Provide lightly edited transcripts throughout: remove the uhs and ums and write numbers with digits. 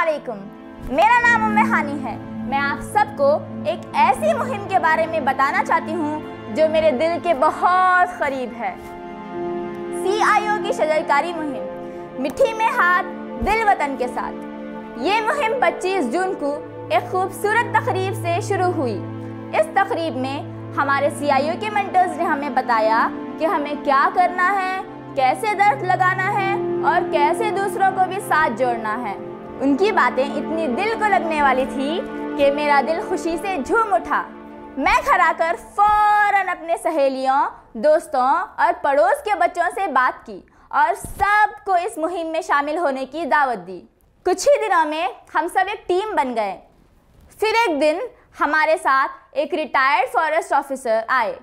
वालेकुम, मेरा नाम उम्मे हानी है। मैं आप सबको एक ऐसी मुहिम के बारे में बताना चाहती हूँ जो मेरे दिल के बहुत करीब है। CIO की शजरकारी मुहिम, मिट्टी में हाथ दिल वतन के साथ। ये मुहिम 25 जून को एक खूबसूरत तकरीब से शुरू हुई। इस तकरीब में हमारे CIO के मेंटर्स ने हमें बताया कि हमें क्या करना है, कैसे दरख्त लगाना है और कैसे दूसरों को भी साथ जोड़ना है। उनकी बातें इतनी दिल को लगने वाली थी कि मेरा दिल खुशी से झूम उठा। मैं खड़ा कर फौरन अपने सहेलियों, दोस्तों और पड़ोस के बच्चों से बात की और सबको इस मुहिम में शामिल होने की दावत दी। कुछ ही दिनों में हम सब एक टीम बन गए। फिर एक दिन हमारे साथ एक रिटायर्ड फॉरेस्ट ऑफिसर आए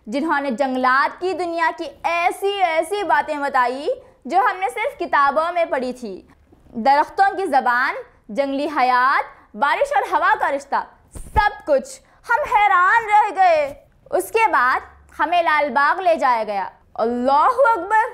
जिन्होंने जंगलात की दुनिया की ऐसी बातें बताई जो हमने सिर्फ किताबों में पढ़ी थी। दरख्तों की ज़बान, जंगली हयात, बारिश और हवा का रिश्ता, सब कुछ हम हैरान रह गए। उसके बाद हमें लाल बाग ले जाया गया। अल्लाहु अकबर,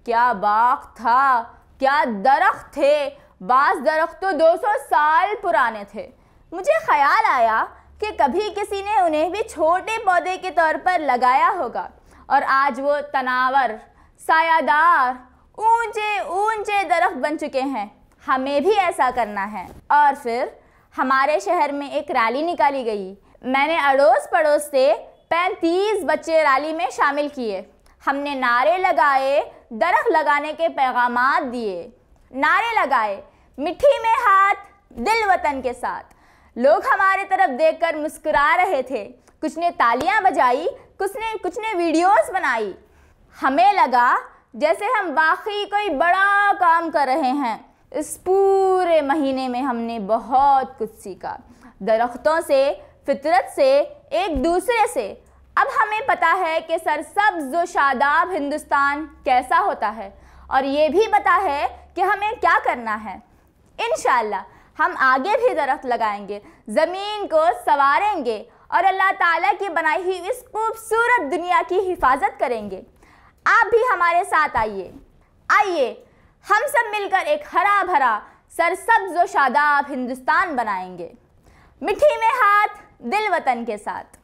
क्या बाग था, क्या दरख्त थे। बाज़ दरख्त तो 200 साल पुराने थे। मुझे ख्याल आया कि कभी किसी ने उन्हें भी छोटे पौधे के तौर पर लगाया होगा और आज वो तनावर, सायादार, ऊंचे दरख्त बन चुके हैं। हमें भी ऐसा करना है। और फिर हमारे शहर में एक रैली निकाली गई। मैंने अड़ोस पड़ोस से 35 बच्चे रैली में शामिल किए। हमने नारे लगाए, दरख्त लगाने के पैगामात दिए। नारे लगाए, मिट्टी में हाथ दिल वतन के साथ। लोग हमारे तरफ देखकर मुस्कुरा रहे थे। कुछ ने तालियां बजाई, कुछ ने वीडियोस बनाई। हमें लगा जैसे हम वाकई कोई बड़ा काम कर रहे हैं। इस पूरे महीने में हमने बहुत कुछ सीखा, दरख्तों से, फितरत से, एक दूसरे से। अब हमें पता है कि सरसब्ज व शादाब हिंदुस्तान कैसा होता है और ये भी पता है कि हमें क्या करना है। इंशाअल्लाह हम आगे भी दरख्त लगाएंगे, ज़मीन को संवारेंगे और अल्लाह ताला की बनाई हुई इस खूबसूरत दुनिया की हिफाजत करेंगे। आप भी हमारे साथ आइए हम सब मिलकर एक हरा भरा, सरसब्ज व शादाब हिंदुस्तान बनाएंगे। मिट्टी में हाथ दिल वतन के साथ।